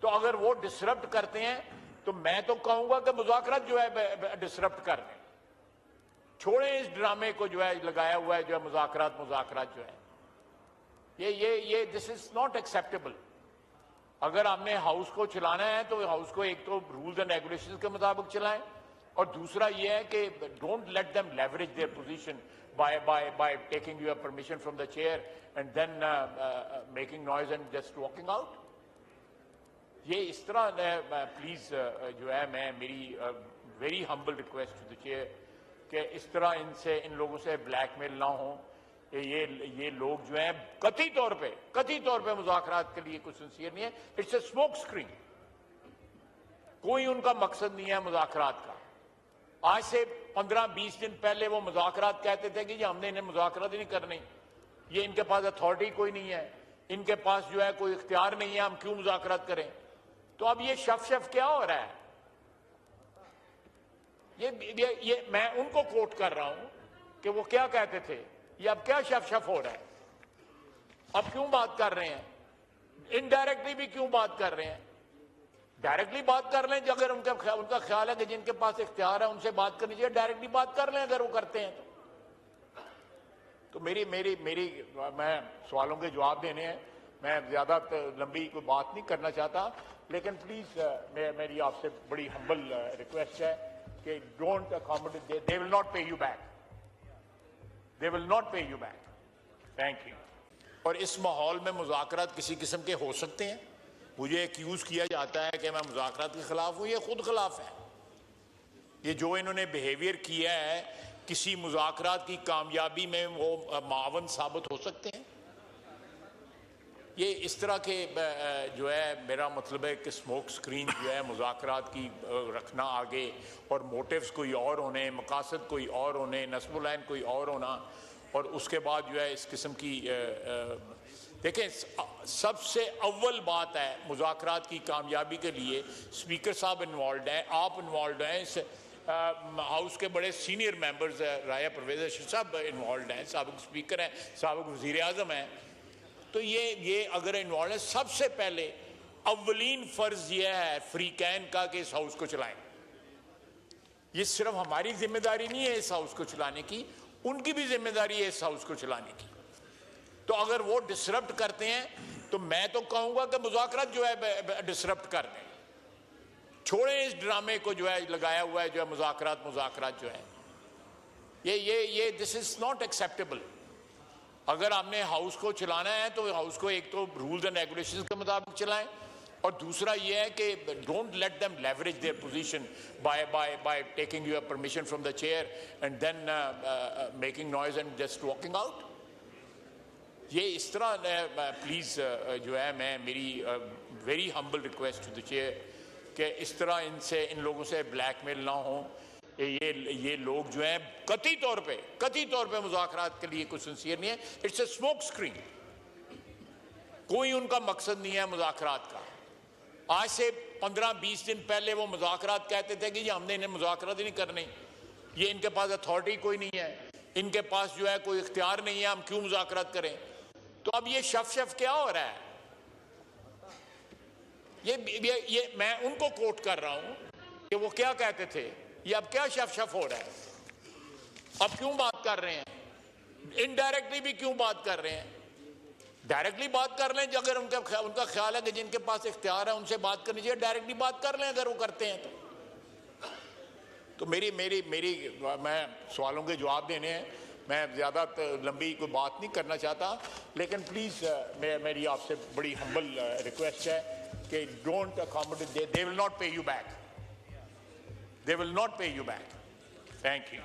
तो अगर वो डिसरप्ट करते हैं तो मैं तो कहूंगा कि मुज़ाकरात जो है डिसरप्ट कर दें, छोड़ें इस ड्रामे को जो है लगाया हुआ है, जो है मुज़ाकरात जो है ये दिस इज नॉट एक्सेप्टेबल। अगर आपने हाउस को चलाना है तो हाउस को एक तो रूल्स एंड रेगुलेशंस के मुताबिक चलाएं, और दूसरा ये है कि don't let them leverage their position by taking your permission from the chair and then making noise and just walking out। ये इस तरह प्लीज जो है मैं मेरी very humble request to the chair कि इस तरह इन लोगों से ब्लैकमेल ना हो। ये लोग जो हैं कथित तौर पे मुज़ाकरात के लिए कुछ सिंसियर नहीं है। इट्स ए स्मोक स्क्रीन, कोई उनका मकसद नहीं है मुज़ाकरात का। आज से 15-20 दिन पहले वो मुज़ाकरात कहते थे कि जी हमने इन्हें मुज़ाकरात ही नहीं करनी, ये इनके पास अथॉरिटी कोई नहीं है, इनके पास जो है कोई इख्तियार नहीं है, हम क्यों मुज़ाकरात करें। तो अब ये शफ क्या हो रहा है? ये मैं उनको कोट कर रहा हूं कि वो क्या कहते थे, ये अब क्या शफ हो रहा है, अब क्यों बात कर रहे हैं, इनडायरेक्टली भी क्यों बात कर रहे हैं। डायरेक्टली बात कर लें अगर उनका ख्याल है कि जिनके पास इख्तियार है उनसे बात करनी चाहिए, डायरेक्टली बात कर लें अगर वो करते हैं तो मेरी मैं सवालों के जवाब देने हैं, मैं ज्यादा लंबी कोई बात नहीं करना चाहता, लेकिन प्लीज मेरी आपसे बड़ी हम्बल रिक्वेस्ट है कि don't accommodate, they will not pay you back, they will not pay you back. Thank you. और इस माहौल में मुज़ाकरात किसी किस्म के हो सकते हैं। मुझे एक्यूज किया जाता है कि मैं मुज़ाकरात के खिलाफ हूं, ये खुद खिलाफ है। ये जो इन्होंने बिहेवियर किया है, किसी मुज़ाकरात की कामयाबी में वो मावन साबित हो सकते हैं। ये इस तरह के जो है, मेरा मतलब है कि स्मोक स्क्रीन जो है मुज़ाकरात की रखना आगे, और मोटिव्स कोई और होने, मकासद कोई और होने, नस्बुलैन कोई और होना, और उसके बाद जो है इस किस्म की देखें, सबसे अव्वल बात है मुज़ाकरात की कामयाबी के लिए स्पीकर साहब इन्वॉल्व हैं, आप इन्वॉल्व हैं, इस हाउस के बड़े सीनियर मेंबर्स राया परवेज़ सब इन्वॉल्व हैं, साबिक स्पीकर हैं, साबिक वज़ीर आज़म हैं। तो ये अगर इन्वॉल्व है, सबसे पहले अव्वलीन फ़र्ज़ ये है फ्री कैन का कि इस हाउस को चलाएं। ये सिर्फ हमारी जिम्मेदारी नहीं है इस हाउस को चलाने की, उनकी भी जिम्मेदारी है इस हाउस को चलाने की। तो अगर वो डिसरप्ट करते हैं तो मैं तो कहूंगा कि मुज़ाकरात जो है डिसरप्ट कर दें, छोड़ें इस ड्रामे को जो है लगाया हुआ है, जो है मुज़ाकरात जो है ये दिस इज नॉट एक्सेप्टेबल। अगर आपने हाउस को चलाना है तो हाउस को एक तो रूल्स एंड रेगुलेशंस के मुताबिक चलाएं, और दूसरा ये है कि don't let them leverage their position by taking your permission from the chair and then making noise and just walking out. ये इस तरह प्लीज जो है मैं मेरी very humble request to the chair कि इस तरह इन लोगों से ब्लैकमेल ना हो। ये लोग जो हैं कथित तौर पे मुज़ाकरात के लिए कुछ सिंसियर नहीं है। इट्स ए स्मोक स्क्रीन, कोई उनका मकसद नहीं है मुज़ाकरात का। आज से 15-20 दिन पहले वो मुज़ाकरात कहते थे कि हमने इन्हें मुज़ाकरात ही नहीं करनी, ये इनके पास अथॉरिटी कोई नहीं है, इनके पास जो है कोई इख्तियार नहीं है, हम क्यों मुज़ाकरात करें। तो अब ये शफ क्या हो रहा है? ये मैं उनको कोट कर रहा हूं कि वो क्या कहते थे, ये अब क्या शफ हो रहा है, अब क्यों बात कर रहे हैं, इनडायरेक्टली भी क्यों बात कर रहे हैं। डायरेक्टली बात कर लें अगर उनका ख्याल है कि जिनके पास इख्तियार है उनसे बात करनी चाहिए, डायरेक्टली बात कर लें अगर वो करते हैं तो मेरी मैं सवालों के जवाब देने हैं, मैं ज़्यादा लंबी कोई बात नहीं करना चाहता, लेकिन प्लीज़ मेरी आपसे बड़ी हम्बल रिक्वेस्ट है कि don't accommodate, they will not pay you back, they will not pay you back. Thank you.